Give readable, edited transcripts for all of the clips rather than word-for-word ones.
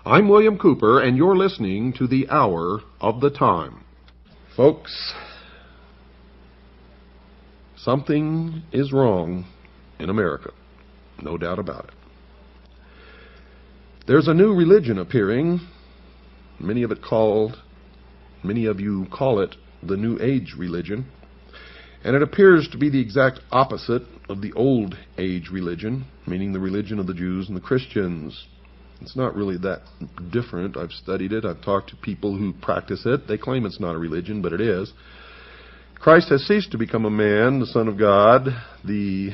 I'm William Cooper, and you're listening to The Hour of the Time. Folks, something is wrong in America, no doubt about it. There's a new religion appearing, many of you call it the New Age religion, and it appears to be the exact opposite of the Old Age religion, meaning the religion of the Jews and the Christians. It's not really that different. I've studied it. I've talked to people who practice it. They claim it's not a religion, but it is. Christ has ceased to become a man, the Son of God, the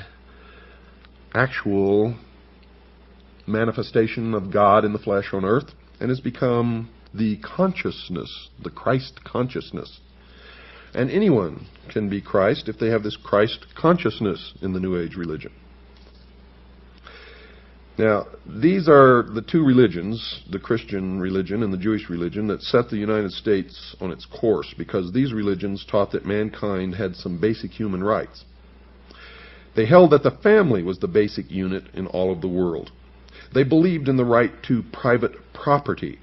actual manifestation of God in the flesh on earth, and has become the consciousness, the Christ consciousness. And anyone can be Christ if they have this Christ consciousness in the New Age religion. Now, these are the two religions, the Christian religion and the Jewish religion, that set the United States on its course, because these religions taught that mankind had some basic human rights. They held that the family was the basic unit in all of the world. They believed in the right to private property.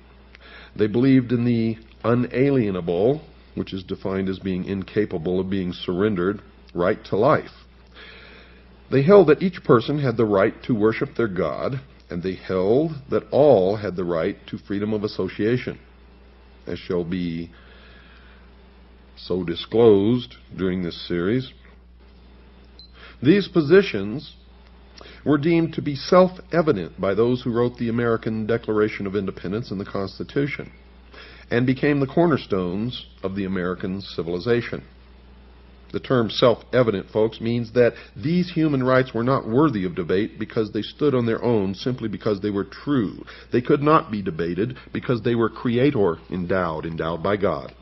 They believed in the unalienable, which is defined as being incapable of being surrendered, right to life. They held that each person had the right to worship their God, and they held that all had the right to freedom of association, as shall be so disclosed during this series. These positions were deemed to be self-evident by those who wrote the American Declaration of Independence and the Constitution, and became the cornerstones of the American civilization. The term self-evident, folks, means that these human rights were not worthy of debate because they stood on their own simply because they were true. They could not be debated because they were creator endowed by God.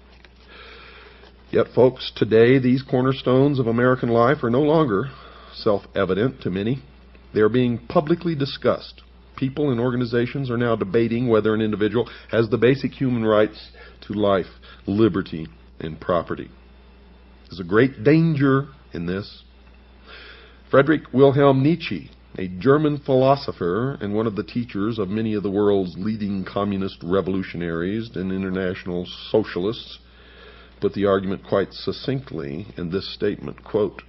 Yet, folks, today these cornerstones of American life are no longer self-evident to many. They are being publicly discussed. People and organizations are now debating whether an individual has the basic human rights to life, liberty, and property. There's a great danger in this. Friedrich Wilhelm Nietzsche, a German philosopher and one of the teachers of many of the world's leading communist revolutionaries and international socialists, put the argument quite succinctly in this statement, quote,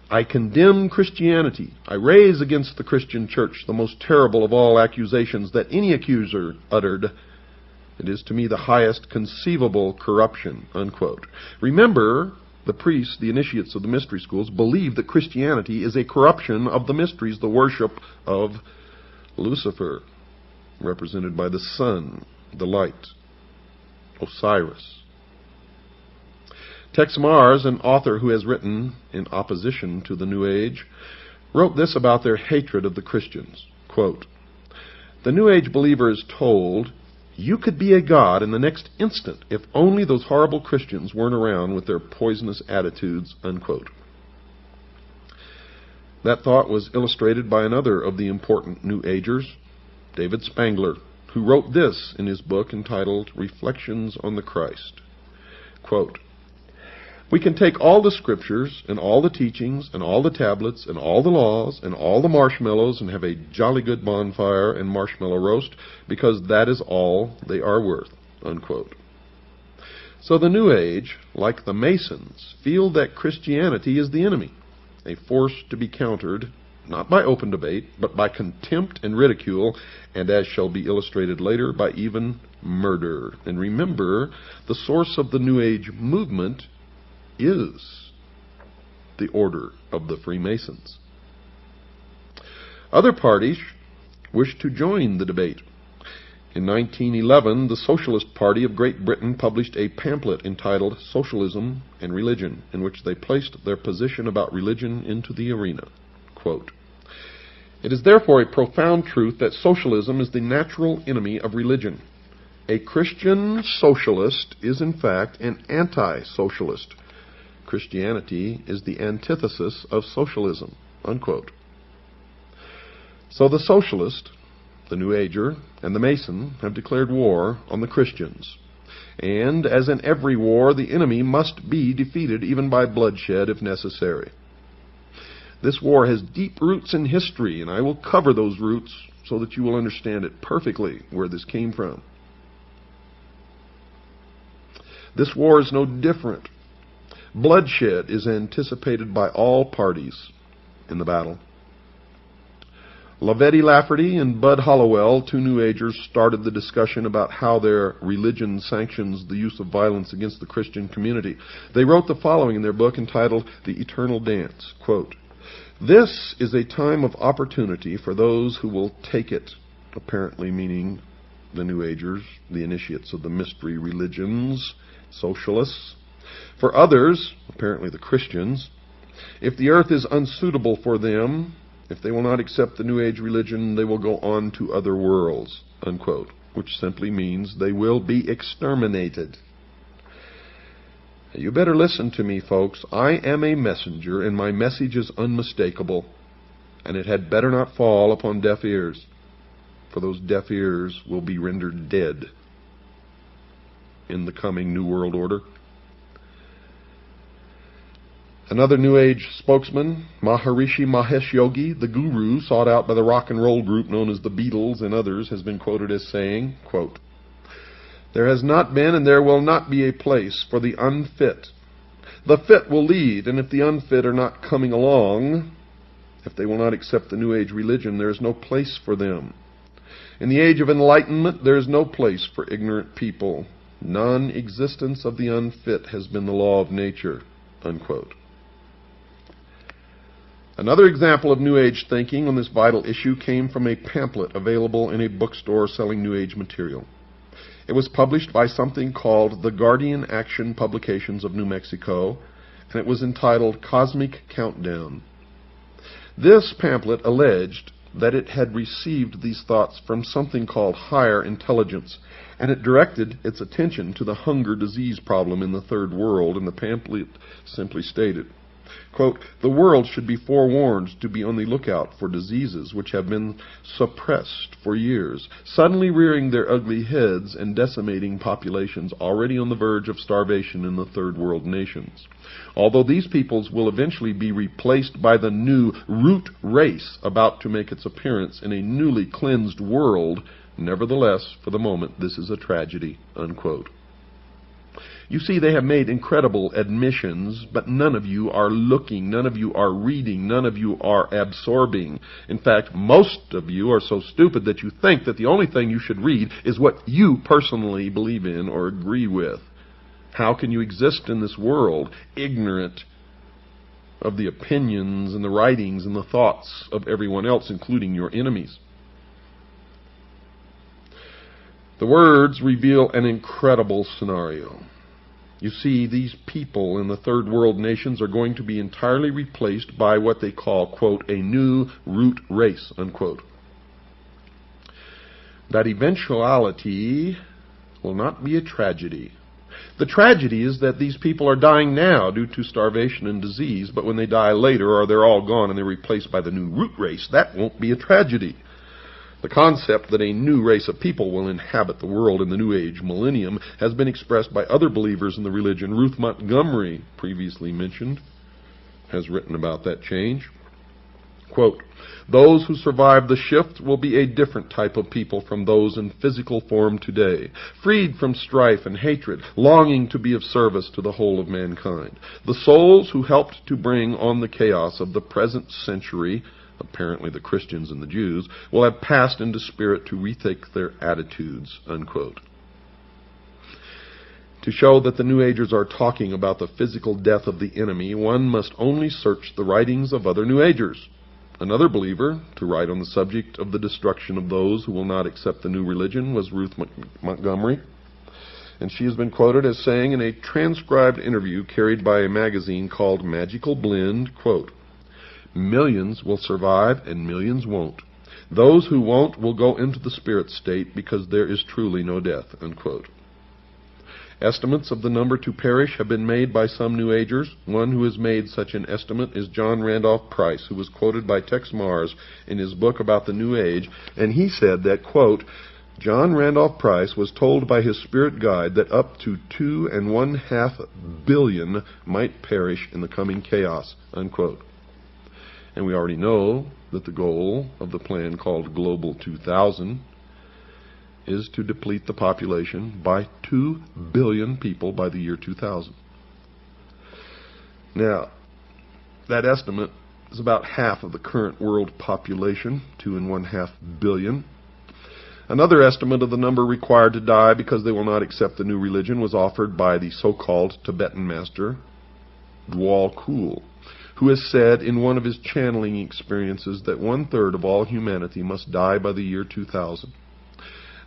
"I condemn Christianity. I raise against the Christian church the most terrible of all accusations that any accuser uttered. It is to me the highest conceivable corruption," unquote. Remember, the priests, the initiates of the mystery schools, believe that Christianity is a corruption of the mysteries, the worship of Lucifer, represented by the sun, the light, Osiris. Tex Mars, an author who has written in opposition to the New Age, wrote this about their hatred of the Christians. Quote, "The New Age believer is told, you could be a god in the next instant if only those horrible Christians weren't around with their poisonous attitudes," unquote. That thought was illustrated by another of the important New Agers, David Spangler, who wrote this in his book entitled Reflections on the Christ. Quote, "We can take all the scriptures and all the teachings and all the tablets and all the laws and all the marshmallows and have a jolly good bonfire and marshmallow roast because that is all they are worth," unquote. So the New Age, like the Masons, feel that Christianity is the enemy, a force to be countered not by open debate, but by contempt and ridicule, and as shall be illustrated later, by even murder. And remember, the source of the New Age movement is the order of the Freemasons. Other parties wish to join the debate. In 1911, the Socialist Party of Great Britain published a pamphlet entitled Socialism and Religion, in which they placed their position about religion into the arena. Quote, "It is therefore a profound truth that socialism is the natural enemy of religion. A Christian socialist is in fact an anti-socialist. Christianity is the antithesis of socialism," unquote. So the socialist, the New Ager, and the Mason have declared war on the Christians. And, as in every war, the enemy must be defeated, even by bloodshed if necessary. This war has deep roots in history, and I will cover those roots so that you will understand it perfectly where this came from. This war is no different. Bloodshed is anticipated by all parties in the battle. Lavetti Lafferty and Bud Hollowell, two New Agers, started the discussion about how their religion sanctions the use of violence against the Christian community. They wrote the following in their book entitled The Eternal Dance, quote, "This is a time of opportunity for those who will take it," apparently meaning the New Agers, the initiates of the mystery religions, socialists. "For others," apparently the Christians, "if the earth is unsuitable for them, if they will not accept the New Age religion, they will go on to other worlds," unquote, which simply means they will be exterminated. You better listen to me, folks. I am a messenger, and my message is unmistakable, and it had better not fall upon deaf ears, for those deaf ears will be rendered dead in the coming New World Order. Another New Age spokesman, Maharishi Mahesh Yogi, the guru sought out by the rock and roll group known as the Beatles and others, has been quoted as saying, quote, "There has not been and there will not be a place for the unfit. The fit will lead, and if the unfit are not coming along, if they will not accept the New Age religion, there is no place for them. In the age of enlightenment, there is no place for ignorant people. Non-existence of the unfit has been the law of nature," unquote. Another example of New Age thinking on this vital issue came from a pamphlet available in a bookstore selling New Age material. It was published by something called the Guardian Action Publications of New Mexico, and it was entitled Cosmic Countdown. This pamphlet alleged that it had received these thoughts from something called higher intelligence, and it directed its attention to the hunger disease problem in the third world, and the pamphlet simply stated, quote, "The world should be forewarned to be on the lookout for diseases which have been suppressed for years, suddenly rearing their ugly heads and decimating populations already on the verge of starvation in the third world nations. Although these peoples will eventually be replaced by the new root race about to make its appearance in a newly cleansed world, nevertheless, for the moment, this is a tragedy," unquote. You see, they have made incredible admissions, but none of you are looking, none of you are reading, none of you are absorbing. In fact, most of you are so stupid that you think that the only thing you should read is what you personally believe in or agree with. How can you exist in this world ignorant of the opinions and the writings and the thoughts of everyone else, including your enemies? The words reveal an incredible scenario. You see, these people in the third world nations are going to be entirely replaced by what they call, quote, "a new root race," unquote. That eventuality will not be a tragedy. The tragedy is that these people are dying now due to starvation and disease, but when they die later or they're all gone and they're replaced by the new root race, that won't be a tragedy. The concept that a new race of people will inhabit the world in the New Age millennium has been expressed by other believers in the religion. Ruth Montgomery, previously mentioned, has written about that change. Quote, "Those who survive the shift will be a different type of people from those in physical form today, freed from strife and hatred, longing to be of service to the whole of mankind. The souls who helped to bring on the chaos of the present century, apparently the Christians and the Jews, will have passed into spirit to rethink their attitudes," unquote. To show that the New Agers are talking about the physical death of the enemy, one must only search the writings of other New Agers. Another believer to write on the subject of the destruction of those who will not accept the new religion was Ruth Montgomery, and she has been quoted as saying in a transcribed interview carried by a magazine called Magical Blend, quote, "Millions will survive and millions won't. Those who won't will go into the spirit state because there is truly no death," unquote. Estimates of the number to perish have been made by some New Agers. One who has made such an estimate is John Randolph Price, who was quoted by Tex Mars in his book about the New Age, and he said that, quote, "John Randolph Price was told by his spirit guide that up to 2.5 billion might perish in the coming chaos," unquote. And we already know that the goal of the plan called Global 2000 is to deplete the population by 2 billion people by the year 2000. Now, that estimate is about half of the current world population, 2.5 billion. Another estimate of the number required to die because they will not accept the new religion was offered by the so-called Tibetan master, Dwal Kul, who has said in one of his channeling experiences that 1/3 of all humanity must die by the year 2000.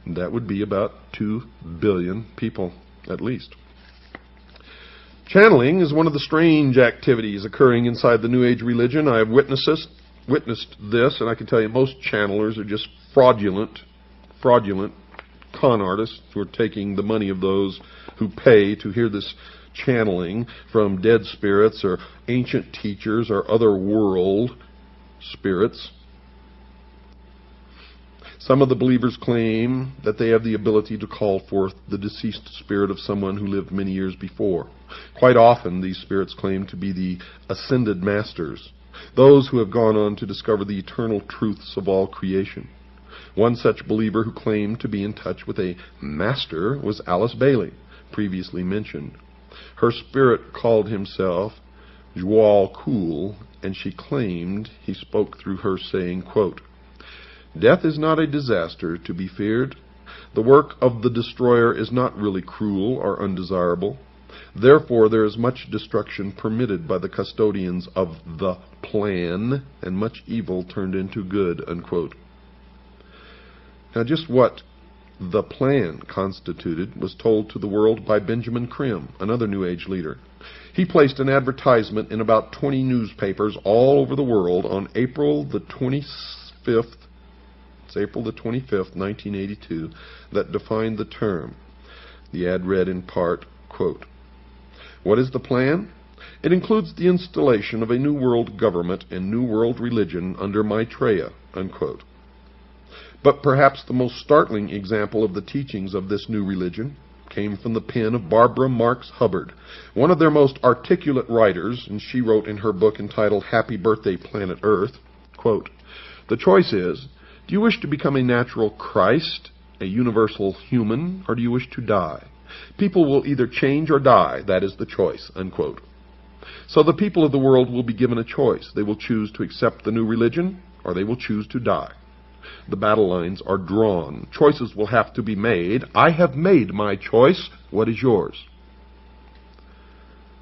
And that would be about 2 billion people, at least. Channeling is one of the strange activities occurring inside the New Age religion. I have witnessed this, and I can tell you most channelers are just fraudulent con artists who are taking the money of those who pay to hear this channeling from dead spirits or ancient teachers or other world spirits. Some of the believers claim that they have the ability to call forth the deceased spirit of someone who lived many years before. Quite often, these spirits claim to be the ascended masters, those who have gone on to discover the eternal truths of all creation. One such believer who claimed to be in touch with a master was Alice Bailey, previously mentioned. Her spirit called himself Dwal Kul, and she claimed he spoke through her, saying, quote, "Death is not a disaster to be feared. The work of the destroyer is not really cruel or undesirable. Therefore there is much destruction permitted by the custodians of the plan, and much evil turned into good," unquote. Now just what the plan constituted was told to the world by Benjamin Krim, another New Age leader. He placed an advertisement in about 20 newspapers all over the world on April the 25th, it's April the 25th, 1982, that defined the term. The ad read in part, quote, "What is the plan? It includes the installation of a new world government and new world religion under Maitreya," unquote. But perhaps the most startling example of the teachings of this new religion came from the pen of Barbara Marx Hubbard, one of their most articulate writers, and she wrote in her book entitled Happy Birthday Planet Earth, quote, "The choice is, do you wish to become a natural Christ, a universal human, or do you wish to die? People will either change or die. That is the choice," unquote. So the people of the world will be given a choice. They will choose to accept the new religion, or they will choose to die. The battle lines are drawn. Choices will have to be made. I have made my choice. What is yours?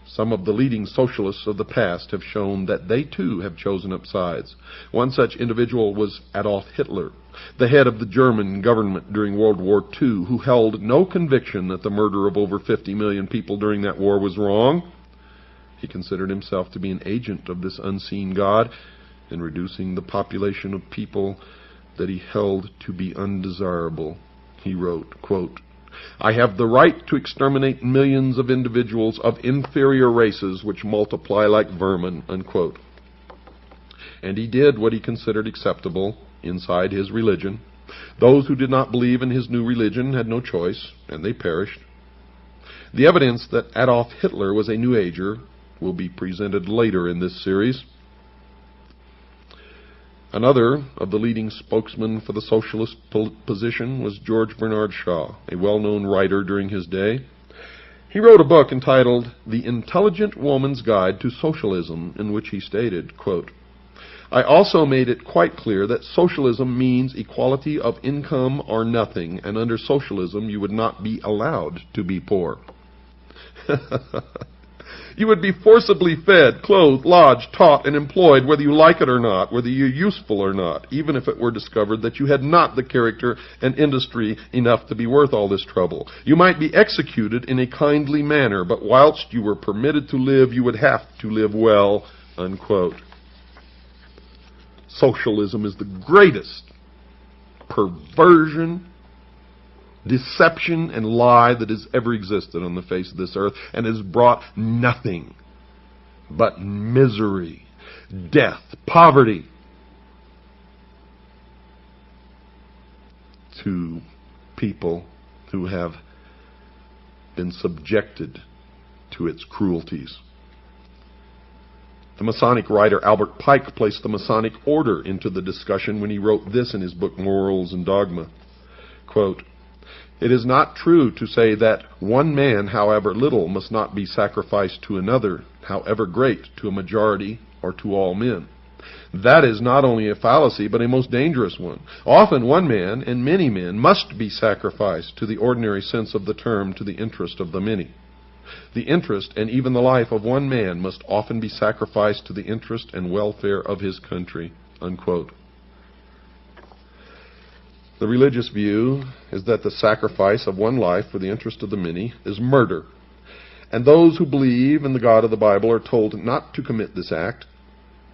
Some of the leading socialists of the past have shown that they too have chosen up sides. One such individual was Adolf Hitler, the head of the German government during World War II, who held no conviction that the murder of over 50 million people during that war was wrong. He considered himself to be an agent of this unseen God in reducing the population of people that he held to be undesirable. He wrote, quote, "I have the right to exterminate millions of individuals of inferior races which multiply like vermin," unquote. And he did what he considered acceptable inside his religion. Those who did not believe in his new religion had no choice, and they perished. The evidence that Adolf Hitler was a New Ager will be presented later in this series. Another of the leading spokesmen for the socialist position was George Bernard Shaw, a well-known writer during his day. He wrote a book entitled The Intelligent Woman's Guide to Socialism, in which he stated, quote, "I also made it quite clear that socialism means equality of income or nothing, and under socialism you would not be allowed to be poor." You would be forcibly fed, clothed, lodged, taught, and employed whether you like it or not, whether you're useful or not, even if it were discovered that you had not the character and industry enough to be worth all this trouble. You might be executed in a kindly manner, but whilst you were permitted to live, you would have to live well, unquote. Socialism is the greatest perversion, deception, and lie that has ever existed on the face of this earth, and has brought nothing but misery, death, poverty to people who have been subjected to its cruelties. The Masonic writer Albert Pike placed the Masonic order into the discussion when he wrote this in his book Morals and Dogma. Quote, "It is not true to say that one man, however little, must not be sacrificed to another, however great, to a majority or to all men. That is not only a fallacy, but a most dangerous one. Often one man and many men must be sacrificed to the ordinary sense of the term to the interest of the many. The interest and even the life of one man must often be sacrificed to the interest and welfare of his country." Unquote. The religious view is that the sacrifice of one life for the interest of the many is murder. And those who believe in the God of the Bible are told not to commit this act.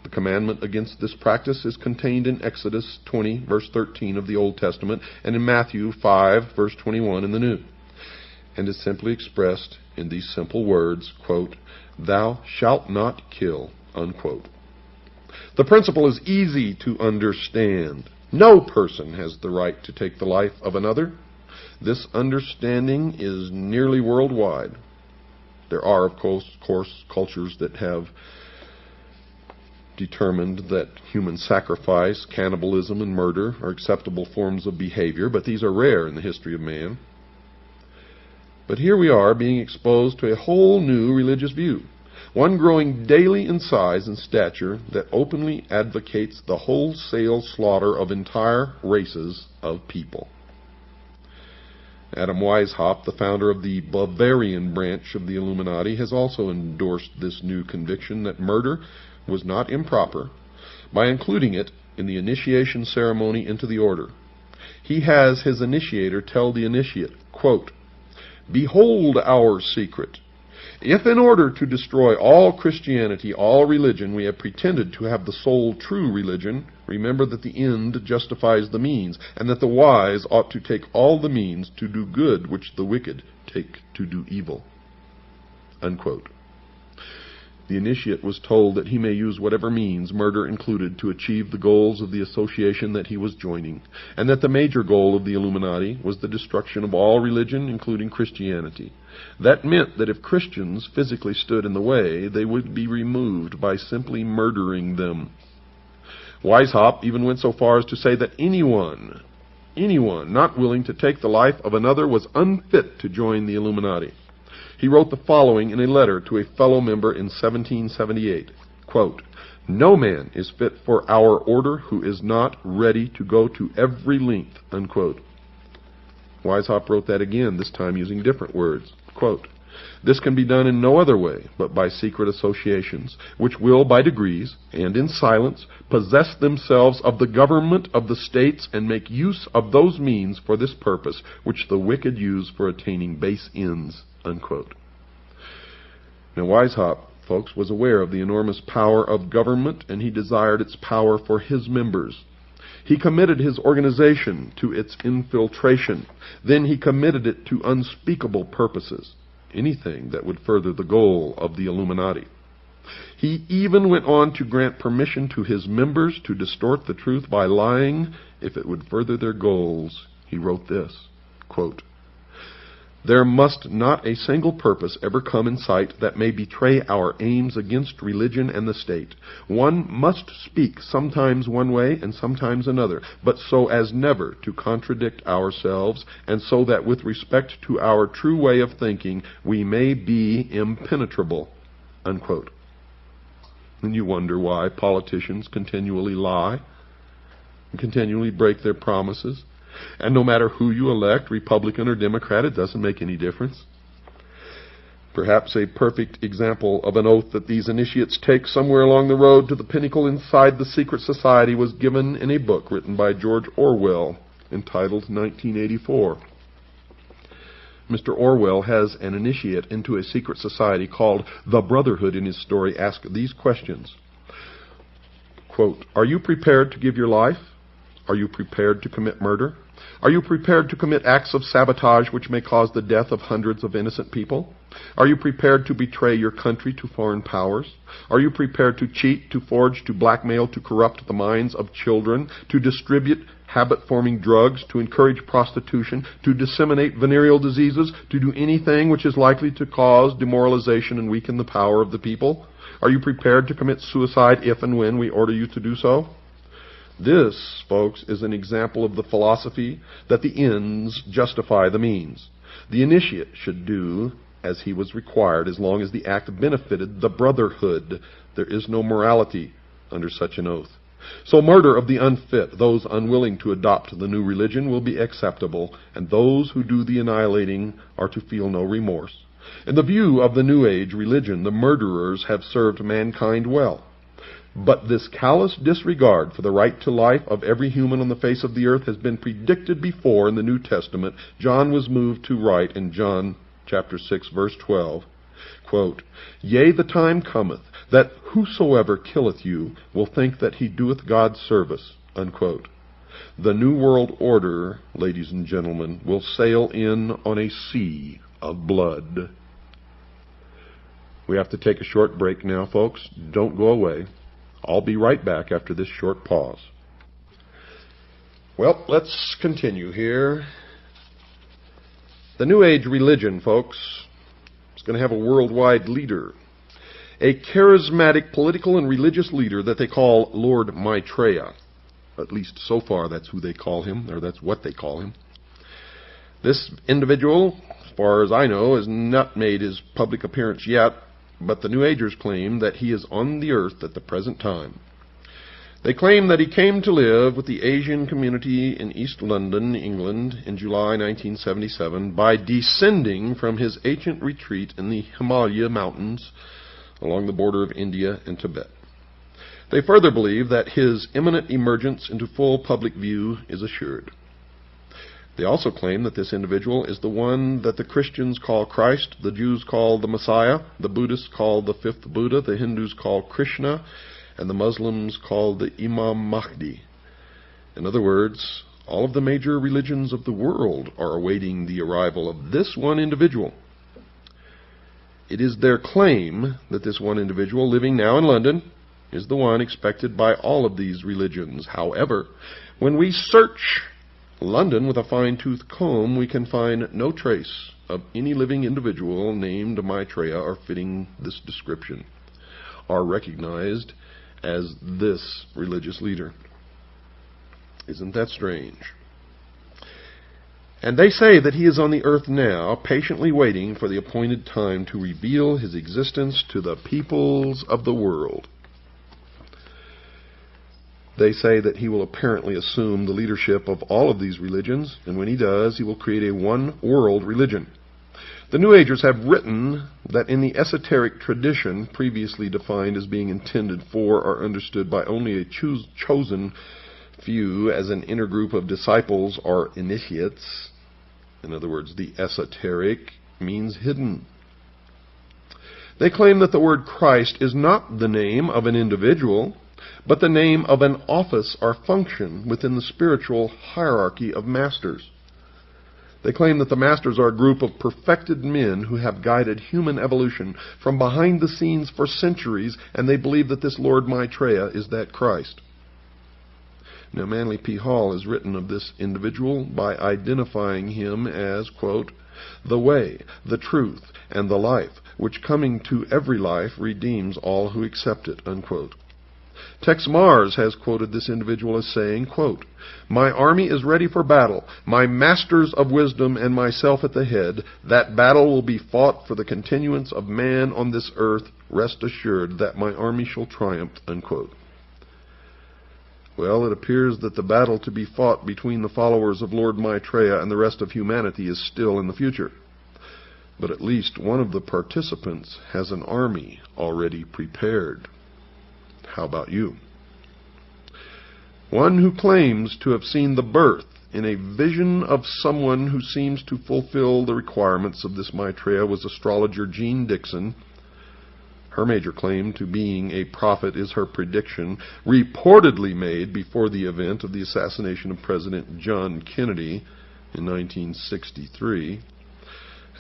The commandment against this practice is contained in Exodus 20, verse 13 of the Old Testament, and in Matthew 5, verse 21 in the New, and is simply expressed in these simple words, quote, "Thou shalt not kill," unquote. The principle is easy to understand. No person has the right to take the life of another. This understanding is nearly worldwide. There are, of course, cultures that have determined that human sacrifice, cannibalism, and murder are acceptable forms of behavior, but these are rare in the history of man. But here we are being exposed to a whole new religious view, one growing daily in size and stature that openly advocates the wholesale slaughter of entire races of people. Adam Weishaupt, the founder of the Bavarian branch of the Illuminati, has also endorsed this new conviction that murder was not improper by including it in the initiation ceremony into the order. He has his initiator tell the initiate, quote, "Behold our secret. If in order to destroy all Christianity, all religion, we have pretended to have the sole true religion, remember that the end justifies the means, and that the wise ought to take all the means to do good which the wicked take to do evil." Unquote. The initiate was told that he may use whatever means, murder included, to achieve the goals of the association that he was joining, and that the major goal of the Illuminati was the destruction of all religion, including Christianity. That meant that if Christians physically stood in the way, they would be removed by simply murdering them. Weishaupt even went so far as to say that anyone not willing to take the life of another was unfit to join the Illuminati. He wrote the following in a letter to a fellow member in 1778, quote, "No man is fit for our order who is not ready to go to every length," unquote. Weishaupt wrote that again, this time using different words, quote, "This can be done in no other way but by secret associations, which will by degrees, and in silence, possess themselves of the government of the states and make use of those means for this purpose, which the wicked use for attaining base ends," unquote. Now Weishaupt, folks, was aware of the enormous power of government, and he desired its power for his members. He committed his organization to its infiltration. Then he committed it to unspeakable purposes, anything that would further the goal of the Illuminati. He even went on to grant permission to his members to distort the truth by lying if it would further their goals. He wrote this, quote, "There must not a single purpose ever come in sight that may betray our aims against religion and the state. One must speak sometimes one way and sometimes another, but so as never to contradict ourselves, and so that with respect to our true way of thinking we may be impenetrable," unquote. And you wonder why politicians continually lie and continually break their promises. And no matter who you elect, Republican or Democrat, it doesn't make any difference. Perhaps a perfect example of an oath that these initiates take somewhere along the road to the pinnacle inside the secret society was given in a book written by George Orwell entitled 1984. Mr. Orwell has an initiate into a secret society called The Brotherhood in his story ask these questions. Quote, "Are you prepared to give your life? Are you prepared to commit murder? Are you prepared to commit acts of sabotage which may cause the death of hundreds of innocent people? Are you prepared to betray your country to foreign powers? Are you prepared to cheat, to forge, to blackmail, to corrupt the minds of children, to distribute habit-forming drugs, to encourage prostitution, to disseminate venereal diseases, to do anything which is likely to cause demoralization and weaken the power of the people? Are you prepared to commit suicide if and when we order you to do so? This, folks, is an example of the philosophy that the ends justify the means. The initiate should do as he was required as long as the act benefited the brotherhood. There is no morality under such an oath. So murder of the unfit, those unwilling to adopt the new religion, will be acceptable, and those who do the annihilating are to feel no remorse. In the view of the New Age religion, the murderers have served mankind well. But this callous disregard for the right to life of every human on the face of the earth has been predicted before in the New Testament. John was moved to write in John chapter 6, verse 12, quote, "Yea, the time cometh, that whosoever killeth you will think that he doeth God service," unquote. The New World Order, ladies and gentlemen, will sail in on a sea of blood. We have to take a short break now, folks. Don't go away. I'll be right back after this short pause. Well, let's continue here. The New Age religion, folks, is going to have a worldwide leader. A charismatic political and religious leader that they call Lord Maitreya. At least so far that's who they call him, or that's what they call him. This individual, as far as I know, has not made his public appearance yet, but the New Agers claim that he is on the earth at the present time. They claim that he came to live with the Asian community in East London, England, in July 1977 by descending from his ancient retreat in the Himalaya mountains along the border of India and Tibet. They further believe that his imminent emergence into full public view is assured. They also claim that this individual is the one that the Christians call Christ, the Jews call the Messiah, the Buddhists call the fifth Buddha, the Hindus call Krishna, and the Muslims call the Imam Mahdi. In other words, all of the major religions of the world are awaiting the arrival of this one individual. It is their claim that this one individual living now in London is the one expected by all of these religions. However, when we search London with a fine-tooth comb, we can find no trace of any living individual named Maitreya or fitting this description, are recognized as this religious leader. Isn't that strange? And they say that he is on the earth now, patiently waiting for the appointed time to reveal his existence to the peoples of the world. They say that he will apparently assume the leadership of all of these religions, and when he does, he will create a one-world religion. The New Agers have written that in the esoteric tradition, previously defined as being intended for or understood by only a chosen few as an inner group of disciples or initiates, in other words, the esoteric means hidden. They claim that the word Christ is not the name of an individual, but the name of an office or function within the spiritual hierarchy of masters. They claim that the masters are a group of perfected men who have guided human evolution from behind the scenes for centuries, and they believe that this Lord Maitreya is that Christ. Now, Manly P. Hall has written of this individual by identifying him as, quote, "the way, the truth, and the life, which coming to every life redeems all who accept it," unquote. Tex Mars has quoted this individual as saying, quote, "My army is ready for battle, my masters of wisdom and myself at the head. That battle will be fought for the continuance of man on this earth. Rest assured that my army shall triumph," unquote. Well, it appears that the battle to be fought between the followers of Lord Maitreya and the rest of humanity is still in the future. But at least one of the participants has an army already prepared. How about you? One who claims to have seen the birth in a vision of someone who seems to fulfill the requirements of this Maitreya was astrologer Jean Dixon, Her major claim to being a prophet is her prediction, reportedly made before the event of the assassination of President John Kennedy in 1963.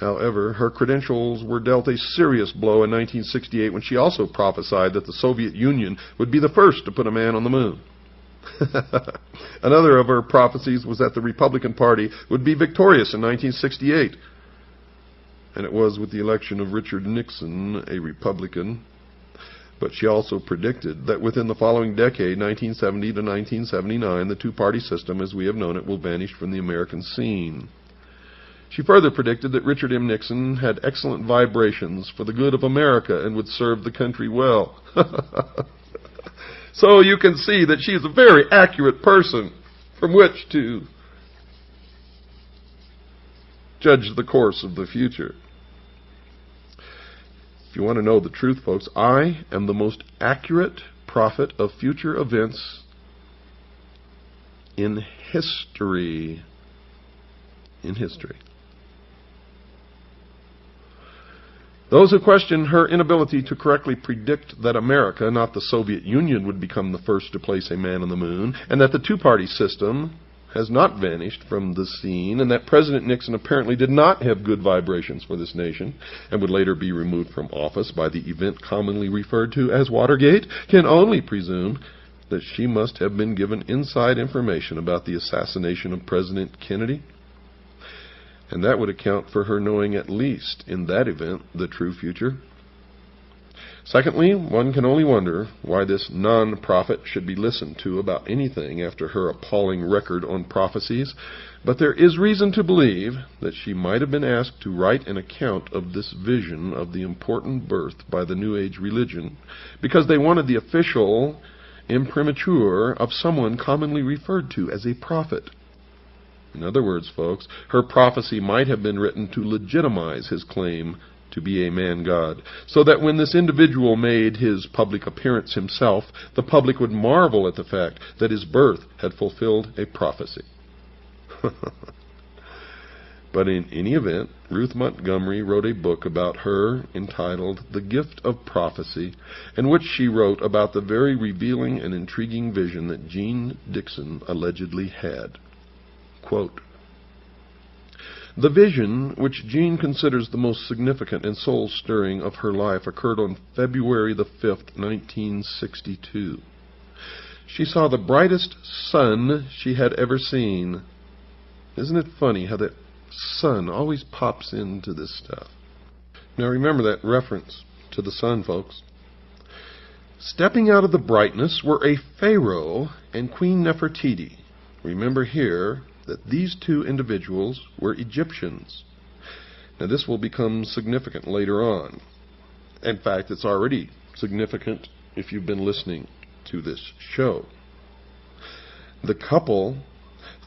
However, her credentials were dealt a serious blow in 1968 when she also prophesied that the Soviet Union would be the first to put a man on the moon. Another of her prophecies was that the Republican Party would be victorious in 1968. And it was with the election of Richard Nixon, a Republican. But she also predicted that within the following decade, 1970 to 1979, the two-party system, as we have known it, will vanish from the American scene. She further predicted that Richard M. Nixon had excellent vibrations for the good of America and would serve the country well. So you can see that she is a very accurate person from which to judge the course of the future. If you want to know the truth, folks, I am the most accurate prophet of future events in history. In history. Those who question her inability to correctly predict that America, not the Soviet Union, would become the first to place a man on the moon, and that the two-party system has not vanished from the scene, and that President Nixon apparently did not have good vibrations for this nation, and would later be removed from office by the event commonly referred to as Watergate, can only presume that she must have been given inside information about the assassination of President Kennedy. And that would account for her knowing, at least in that event, the true future. Secondly, one can only wonder why this non-prophet should be listened to about anything after her appalling record on prophecies, but there is reason to believe that she might have been asked to write an account of this vision of the important birth by the New Age religion, because they wanted the official imprimatur of someone commonly referred to as a prophet. In other words, folks, her prophecy might have been written to legitimize his claim to be a man-god, so that when this individual made his public appearance himself, the public would marvel at the fact that his birth had fulfilled a prophecy. But in any event, Ruth Montgomery wrote a book about her entitled The Gift of Prophecy, in which she wrote about the very revealing and intriguing vision that Jeane Dixon allegedly had. Quote, "The vision, which Jeane considers the most significant and soul-stirring of her life, occurred on February the 5th, 1962. She saw the brightest sun she had ever seen." Isn't it funny how that sun always pops into this stuff? Now remember that reference to the sun, folks. "Stepping out of the brightness were a pharaoh and Queen Nefertiti." Remember here that these two individuals were Egyptians. Now this will become significant later on. In fact, it's already significant if you've been listening to this show. The couple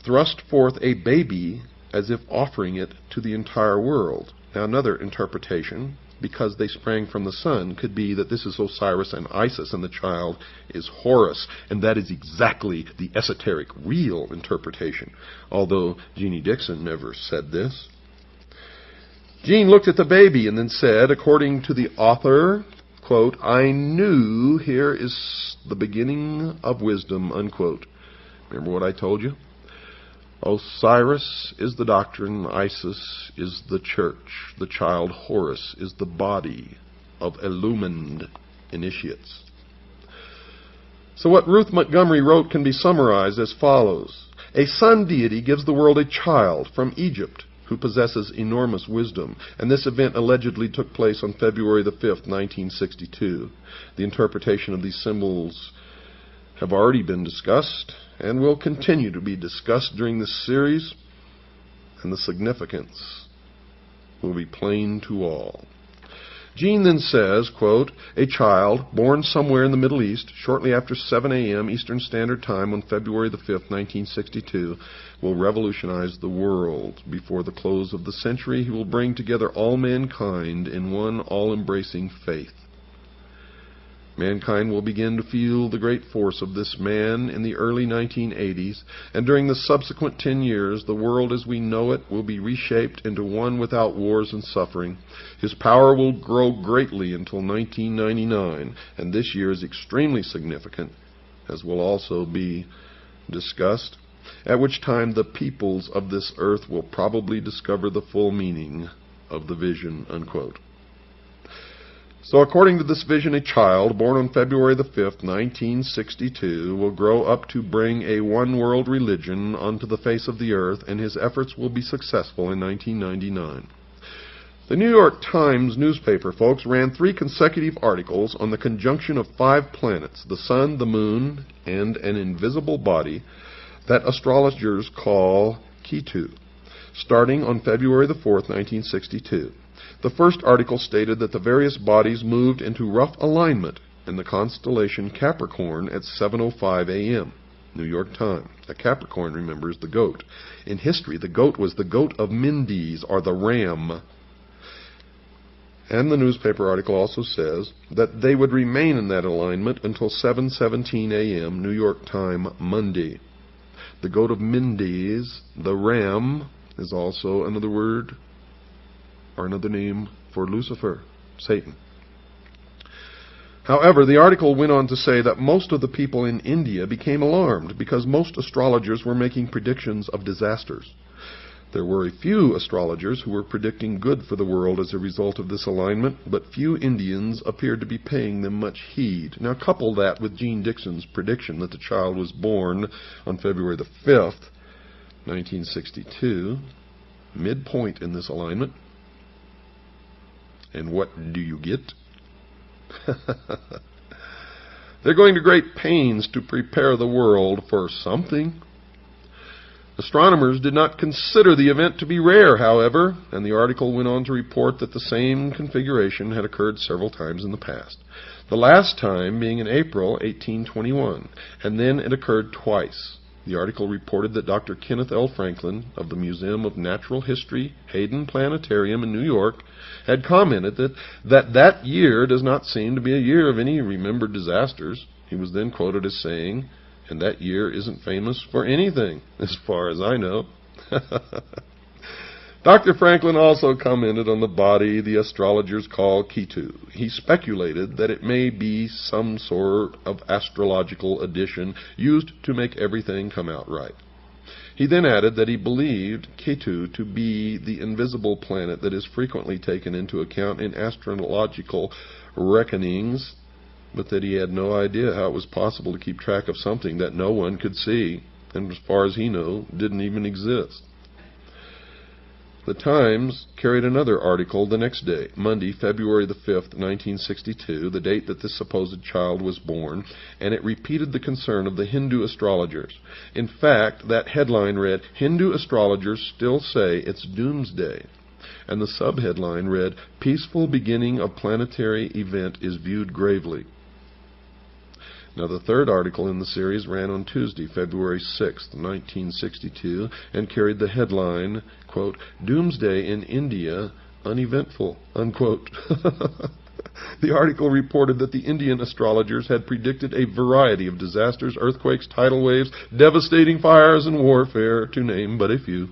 thrust forth a baby as if offering it to the entire world. Now another interpretation, because they sprang from the sun, could be that this is Osiris and Isis and the child is Horus, and that is exactly the esoteric, real interpretation, although Jeanie Dixon never said this. Jeane looked at the baby and then said, according to the author, quote, "I knew here is the beginning of wisdom," unquote. Remember what I told you? Osiris is the doctrine, Isis is the church, the child Horus is the body of illumined initiates. So what Ruth Montgomery wrote can be summarized as follows. A sun deity gives the world a child from Egypt who possesses enormous wisdom, and this event allegedly took place on February the 5th, 1962. The interpretation of these symbols have already been discussed and will continue to be discussed during this series, and the significance will be plain to all. Jeane then says, quote, "A child born somewhere in the Middle East shortly after 7 a.m. Eastern Standard Time on February the 5th, 1962, will revolutionize the world. Before the close of the century, he will bring together all mankind in one all-embracing faith." Mankind will begin to feel the great force of this man in the early 1980s, and during the subsequent 10 years, the world as we know it will be reshaped into one without wars and suffering. His power will grow greatly until 1999, and this year is extremely significant, as will also be discussed, at which time the peoples of this earth will probably discover the full meaning of the vision, unquote. So according to this vision, a child born on February the 5th, 1962, will grow up to bring a one-world religion onto the face of the earth, and his efforts will be successful in 1999. The New York Times newspaper, folks, ran 3 consecutive articles on the conjunction of 5 planets, the sun, the moon, and an invisible body, that astrologers call Ketu, starting on February the 4th, 1962. The first article stated that the various bodies moved into rough alignment in the constellation Capricorn at 7:05 a.m. New York Times. A Capricorn, remember, is the goat. In history, the goat was the goat of Mendes, or the ram. And the newspaper article also says that they would remain in that alignment until 7:17 a.m. New York time Monday. The goat of Mendes, the ram, is also another word or another name for Lucifer, Satan. However, the article went on to say that most of the people in India became alarmed because most astrologers were making predictions of disasters. There were a few astrologers who were predicting good for the world as a result of this alignment, but few Indians appeared to be paying them much heed. Now couple that with Gene Dixon's prediction that the child was born on February the 5th, 1962, midpoint in this alignment. And what do you get? They're going to great pains to prepare the world for something. Astronomers did not consider the event to be rare, however, and the article went on to report that the same configuration had occurred several times in the past. The last time being in April 1821, and then it occurred twice. The article reported that Dr. Kenneth L. Franklin of the Museum of Natural History, Hayden Planetarium in New York, had commented that year does not seem to be a year of any remembered disasters. He was then quoted as saying, "And that year isn't famous for anything, as far as I know." Dr. Franklin also commented on the body the astrologers call Ketu. He speculated that it may be some sort of astrological addition used to make everything come out right. He then added that he believed Ketu to be the invisible planet that is frequently taken into account in astrological reckonings, but that he had no idea how it was possible to keep track of something that no one could see, and as far as he knew, didn't even exist. The Times carried another article the next day, Monday, February the 5th, 1962, the date that this supposed child was born, and it repeated the concern of the Hindu astrologers. In fact, that headline read, "Hindu astrologers still say it's doomsday," and the subheadline read, "Peaceful beginning of planetary event is viewed gravely." Now, the third article in the series ran on Tuesday, February 6th, 1962, and carried the headline, quote, "Doomsday in India, uneventful," unquote. The article reported that the Indian astrologers had predicted a variety of disasters, earthquakes, tidal waves, devastating fires, and warfare, to name but a few,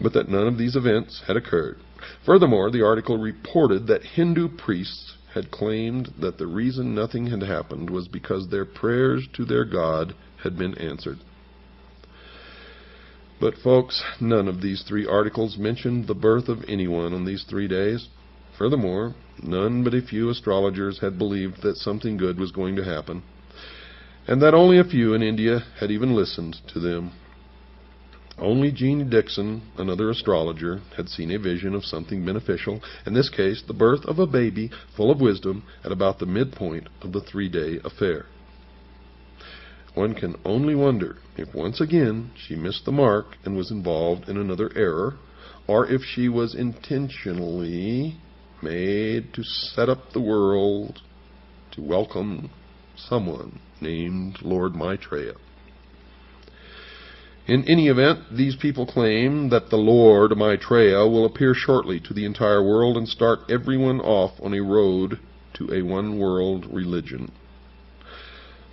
but that none of these events had occurred. Furthermore, the article reported that Hindu priests had claimed that the reason nothing had happened was because their prayers to their God had been answered. But folks, none of these 3 articles mentioned the birth of anyone on these 3 days. Furthermore, none but a few astrologers had believed that something good was going to happen, and that only a few in India had even listened to them. Only Gene Dixon, another astrologer, had seen a vision of something beneficial, in this case the birth of a baby full of wisdom at about the midpoint of the 3-day affair. One can only wonder if once again she missed the mark and was involved in another error, or if she was intentionally made to set up the world to welcome someone named Lord Maitreya. In any event, these people claim that the Lord Maitreya will appear shortly to the entire world and start everyone off on a road to a one-world religion.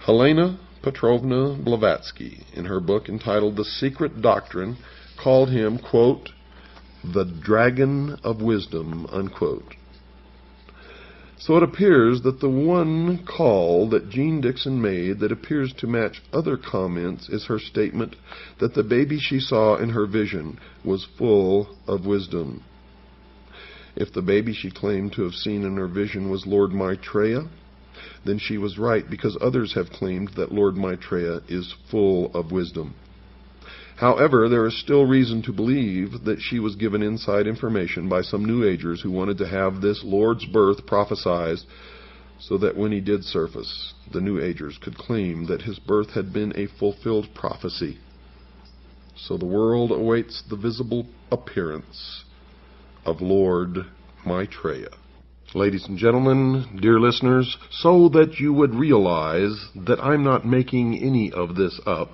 Helena Petrovna Blavatsky, in her book entitled The Secret Doctrine, called him, quote, the dragon of wisdom, unquote. So it appears that the one call that Jean Dixon made that appears to match other comments is her statement that the baby she saw in her vision was full of wisdom. If the baby she claimed to have seen in her vision was Lord Maitreya, then she was right, because others have claimed that Lord Maitreya is full of wisdom. However, there is still reason to believe that she was given inside information by some New Agers who wanted to have this Lord's birth prophesied so that when he did surface, the New Agers could claim that his birth had been a fulfilled prophecy. So the world awaits the visible appearance of Lord Maitreya. Ladies and gentlemen, dear listeners, so that you would realize that I'm not making any of this up,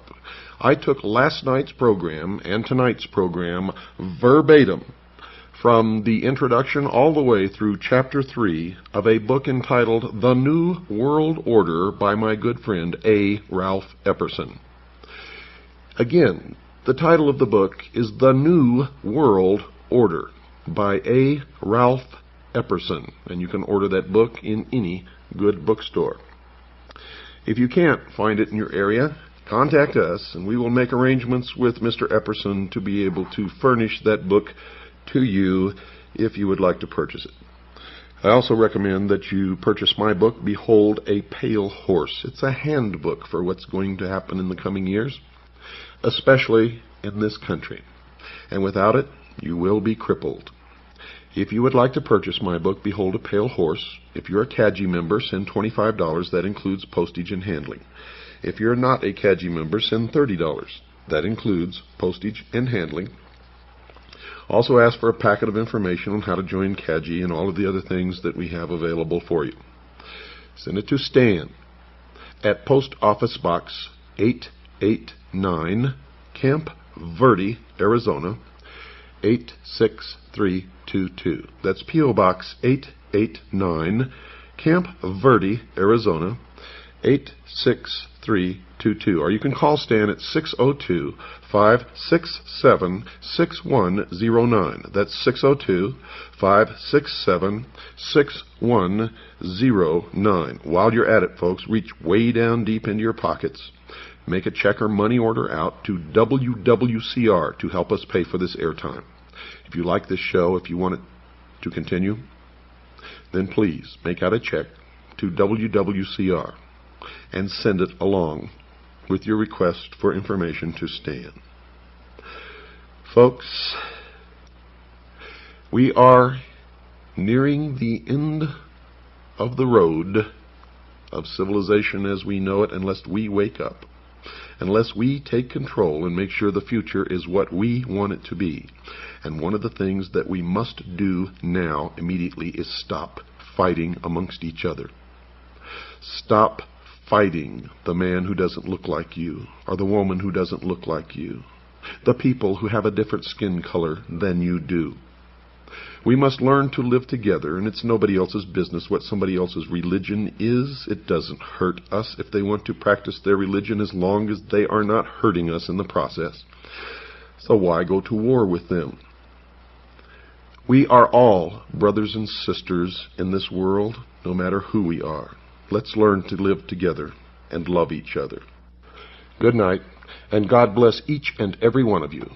I took last night's program and tonight's program verbatim from the introduction all the way through Chapter 3 of a book entitled The New World Order by my good friend A. Ralph Epperson. Again, the title of the book is The New World Order by A. Ralph Epperson, and you can order that book in any good bookstore. If you can't find it in your area, contact us and we will make arrangements with Mr. Epperson to be able to furnish that book to you if you would like to purchase it. I also recommend that you purchase my book, Behold a Pale Horse. It's a handbook for what's going to happen in the coming years, especially in this country. And without it, you will be crippled. If you would like to purchase my book, Behold a Pale Horse, if you're a CAGI member, send $25. That includes postage and handling. If you're not a CAGI member, send $30. That includes postage and handling. Also ask for a packet of information on how to join CAGI and all of the other things that we have available for you. Send it to Stan at Post Office Box 889, Camp Verde, Arizona, 86322. That's P.O. Box 889, Camp Verde, Arizona, 86322. Or you can call Stan at 602-567-6109. That's 602-567-6109. While you're at it, folks, reach way down deep into your pockets. Make a check or money order out to WWCR to help us pay for this airtime. If you like this show, if you want it to continue, then please make out a check to WWCR and send it along with your request for information to Stan. Folks, we are nearing the end of the road of civilization as we know it, unless we wake up. Unless we take control and make sure the future is what we want it to be. And one of the things that we must do now immediately is stop fighting amongst each other. Stop fighting the man who doesn't look like you, or the woman who doesn't look like you, the people who have a different skin color than you do. We must learn to live together, and it's nobody else's business what somebody else's religion is. It doesn't hurt us if they want to practice their religion, as long as they are not hurting us in the process. So why go to war with them? We are all brothers and sisters in this world, no matter who we are. Let's learn to live together and love each other. Good night, and God bless each and every one of you.